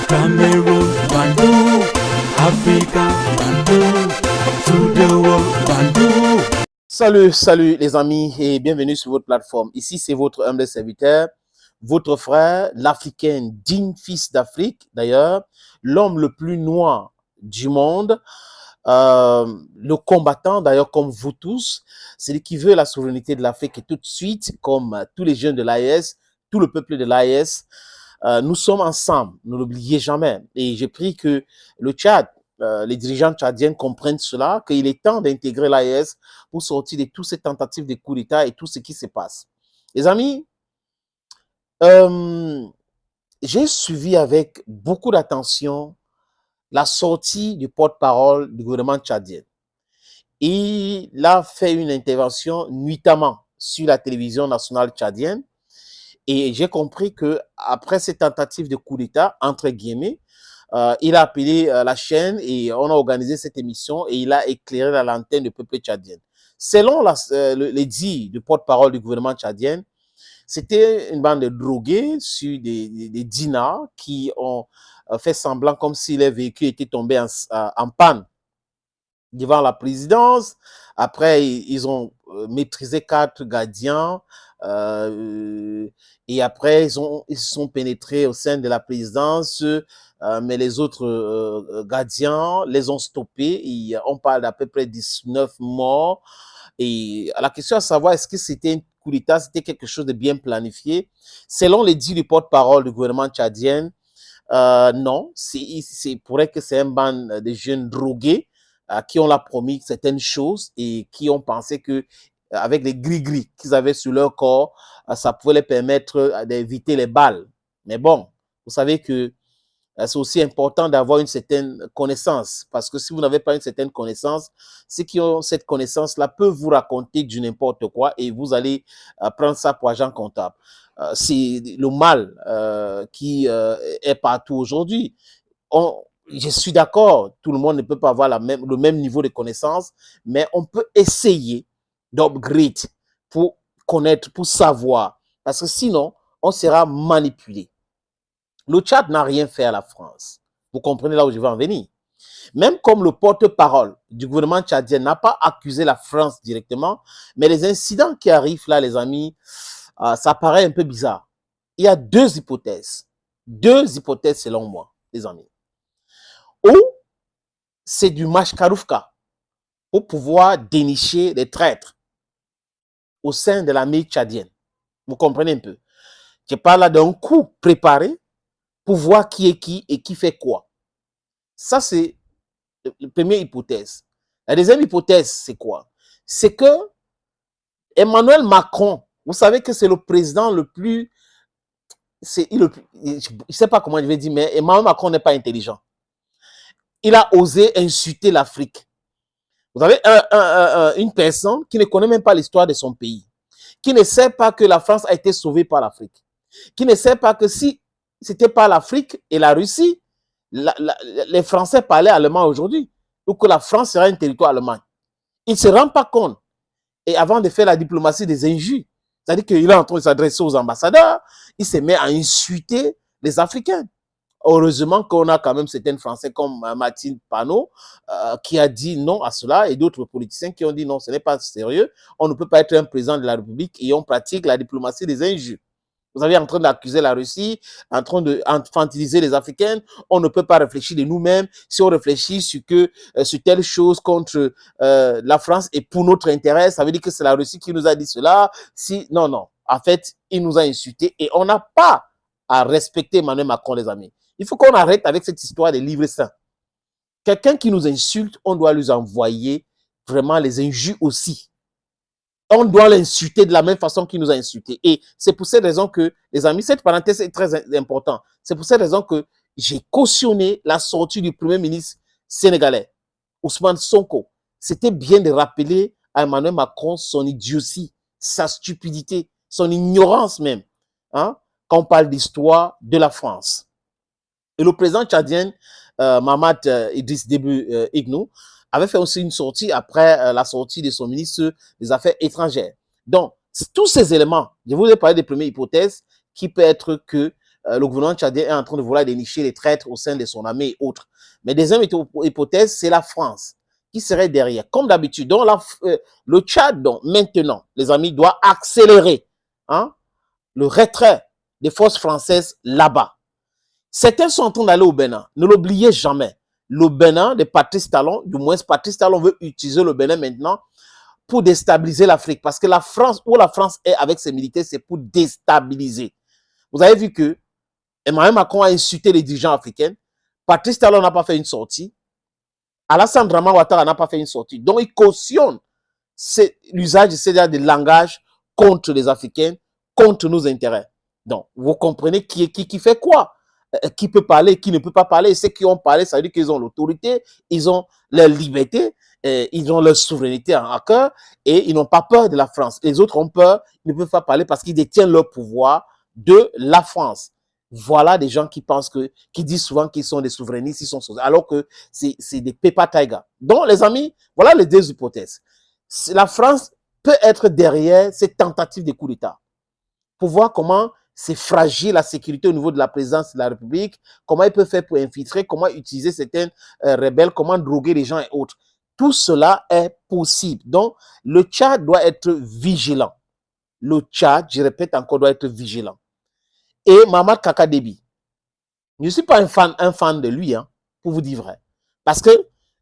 Cameroon, Bandung, Africa, Bandung, to the world, Bandung. Salut les amis et bienvenue sur votre plateforme. Ici c'est votre humble serviteur, votre frère, l'Africain digne fils d'Afrique d'ailleurs, l'homme le plus noir du monde, le combattant d'ailleurs comme vous tous, celui qui veut la souveraineté de l'Afrique et tout de suite comme tous les jeunes de l'AES, tout le peuple de l'AES, nous sommes ensemble, ne l'oubliez jamais. Et j'ai pris que le Tchad, les dirigeants tchadiens comprennent cela, qu'il est temps d'intégrer l'AES pour sortir de toutes ces tentatives de coup d'État et tout ce qui se passe. Les amis, j'ai suivi avec beaucoup d'attention la sortie du porte-parole du gouvernement tchadien. Il a fait une intervention nuitamment sur la télévision nationale tchadienne et j'ai compris que après ces tentatives de coup d'État, entre guillemets, il a appelé la chaîne et on a organisé cette émission et il a éclairé la lanterne du peuple tchadien. Selon les dits du porte-parole du gouvernement tchadien, c'était une bande de drogués sur des dinars qui ont fait semblant comme si les véhicules étaient tombés en panne devant la présidence. Après, ils ont maîtrisé 4 gardiens et après, ils sont pénétrés au sein de la présidence, mais les autres gardiens les ont stoppés. Et on parle d'à peu près 19 morts. Et la question à savoir, est-ce que c'était un coup d'État, c'était quelque chose de bien planifié? Selon les dits du porte-parole du gouvernement tchadien, non, c'est pourrait que c'est un band de jeunes drogués qui ont la promis certaines choses et qui ont pensé que avec les gris-gris qu'ils avaient sur leur corps, ça pouvait les permettre d'éviter les balles. Mais bon, vous savez que c'est aussi important d'avoir une certaine connaissance, parce que si vous n'avez pas une certaine connaissance, ceux qui ont cette connaissance-là peuvent vous raconter du n'importe quoi et vous allez prendre ça pour agent comptable. C'est le mal qui est partout aujourd'hui. Je suis d'accord, tout le monde ne peut pas avoir le même niveau de connaissance, mais on peut essayer d'upgrade pour connaître, pour savoir, parce que sinon, on sera manipulé. Le Tchad n'a rien fait à la France. Vous comprenez là où je veux en venir. Même comme le porte-parole du gouvernement tchadien n'a pas accusé la France directement, mais les incidents qui arrivent là, les amis, ça paraît un peu bizarre. Il y a deux hypothèses selon moi, les amis. Ou c'est du mashkaroufka pour pouvoir dénicher les traîtres au sein de l'armée tchadienne. Vous comprenez un peu. Je parle là d'un coup préparé pour voir qui est qui et qui fait quoi. Ça, c'est la première hypothèse. La deuxième hypothèse, c'est quoi? C'est que Emmanuel Macron, vous savez que c'est le président le plus... je ne sais pas comment je vais dire, mais Emmanuel Macron n'est pas intelligent. Il a osé insulter l'Afrique. Vous avez une personne qui ne connaît même pas l'histoire de son pays, qui ne sait pas que la France a été sauvée par l'Afrique, qui ne sait pas que si c'était pas l'Afrique et la Russie, les Français parlaient allemand aujourd'hui, ou que la France serait un territoire allemand. Il ne se rend pas compte. Et avant de faire la diplomatie des injures, c'est-à-dire qu'il est en train de s'adresser aux ambassadeurs, il se met à insulter les Africains. Heureusement qu'on a quand même certains Français comme Mathilde Panot qui a dit non à cela et d'autres politiciens qui ont dit non, ce n'est pas sérieux. On ne peut pas être un président de la République et on pratique la diplomatie des injures. Vous avez en train d'accuser la Russie, en train d'infantiliser les Africains. On ne peut pas réfléchir de nous-mêmes. Si on réfléchit sur telle chose contre la France et pour notre intérêt, ça veut dire que c'est la Russie qui nous a dit cela. Non. En fait, il nous a insultés et on n'a pas à respecter Emmanuel Macron, les amis. Il faut qu'on arrête avec cette histoire des livres saints. Quelqu'un qui nous insulte, on doit lui envoyer vraiment les injures aussi. On doit l'insulter de la même façon qu'il nous a insultés. Et c'est pour cette raison que, les amis, cette parenthèse est très importante. C'est pour cette raison que j'ai cautionné la sortie du premier ministre sénégalais, Ousmane Sonko. C'était bien de rappeler à Emmanuel Macron son idiotie, sa stupidité, son ignorance même, hein, quand on parle d'histoire de la France. Et le président tchadien, Mamad Idriss Déby Itno, avait fait aussi une sortie après la sortie de son ministre des Affaires étrangères. Donc, tous ces éléments, je vous ai parlé des premières hypothèses, qui peut être que le gouvernement tchadien est en train de vouloir dénicher les traîtres au sein de son armée et autres. Mais deuxième hypothèse, c'est la France qui serait derrière. Comme d'habitude, donc le Tchad, donc, maintenant, les amis, doit accélérer le retrait des forces françaises là-bas. Certains sont en train d'aller au Bénin. Ne l'oubliez jamais. Le Bénin de Patrice Talon, du moins Patrice Talon veut utiliser le Bénin maintenant pour déstabiliser l'Afrique. Parce que la France, où la France est avec ses militaires, c'est pour déstabiliser. Vous avez vu que Emmanuel Macron a insulté les dirigeants africains. Patrice Talon n'a pas fait une sortie. Alassane Draman Ouattara n'a pas fait une sortie. Donc, il cautionne l'usage de langage contre les Africains, contre nos intérêts. Donc, vous comprenez qui fait quoi? Qui peut parler, qui ne peut pas parler. Ceux qui ont parlé, ça veut dire qu'ils ont l'autorité, ils ont leur liberté, ils ont leur souveraineté à cœur et ils n'ont pas peur de la France. Les autres ont peur, ils ne peuvent pas parler parce qu'ils détiennent leur pouvoir de la France. Voilà des gens qui pensent qui disent souvent qu'ils sont des souverainistes, alors que c'est des pépas taïga. Donc, les amis, voilà les deux hypothèses. La France peut être derrière ces tentatives de coup d'État pour voir comment c'est fragile la sécurité au niveau de la présidence de la République, comment il peut faire pour infiltrer, comment utiliser certains rebelles, comment droguer les gens et autres. Tout cela est possible. Donc, le Tchad doit être vigilant. Le Tchad, je répète encore, doit être vigilant. Et Mamad Kaka Déby, je ne suis pas un fan de lui, pour vous dire vrai. Parce que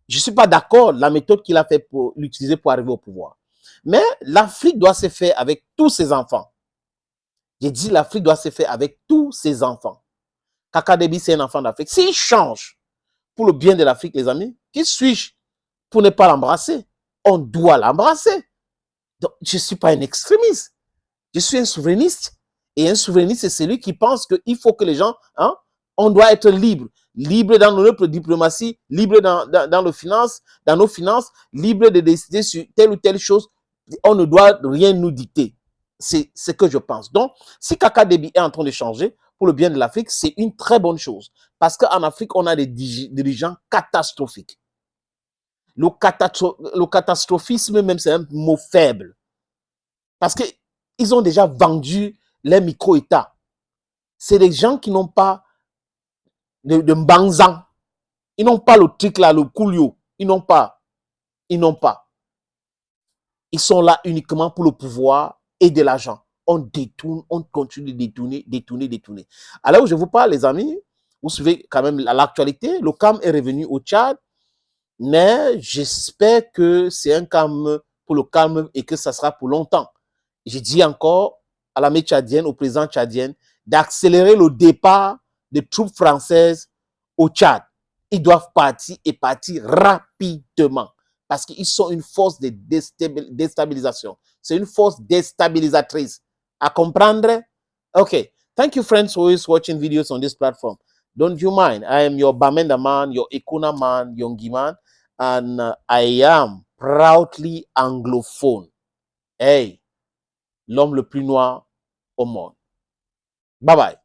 je ne suis pas d'accord la méthode qu'il a fait pour l'utiliser pour arriver au pouvoir. Mais l'Afrique doit se faire avec tous ses enfants. J'ai dit l'Afrique doit se faire avec tous ses enfants. Kaka Déby, c'est un enfant d'Afrique. S'il change pour le bien de l'Afrique, les amis, qui suis-je pour ne pas l'embrasser? On doit l'embrasser. Donc, je ne suis pas un extrémiste. Je suis un souverainiste. Et un souverainiste, c'est celui qui pense qu'il faut que les gens, on doit être libre. Libre dans notre diplomatie, libre dans nos finances, libre de décider sur telle ou telle chose. On ne doit rien nous dicter. C'est ce que je pense. Donc, si Kaka Déby est en train de changer pour le bien de l'Afrique, c'est une très bonne chose. Parce qu'en Afrique, on a des dirigeants catastrophiques. Le catastrophisme, même, c'est un mot faible. Parce qu'ils ont déjà vendu les micro-États. C'est des gens qui n'ont pas de mbanzan. Ils n'ont pas le truc là, le coulio. Ils n'ont pas. Ils sont là uniquement pour le pouvoir et de l'argent. On détourne, on continue de détourner. Alors, je vous parle, les amis, vous suivez quand même l'actualité. Le calme est revenu au Tchad, mais j'espère que c'est un calme pour le calme et que ça sera pour longtemps. Je dis encore à l'armée tchadienne, au président tchadien, d'accélérer le départ des troupes françaises au Tchad. Ils doivent partir et partir rapidement parce qu'ils sont une force de déstabilisation. C'est une force déstabilisatrice. À comprendre? Okay. Thank you, friends, who is watching videos on this platform. Don't you mind? I am your Bamenda man, your Ikuna man, Yongi man, and I am proudly anglophone. Hey! L'homme le plus noir au monde. Bye bye.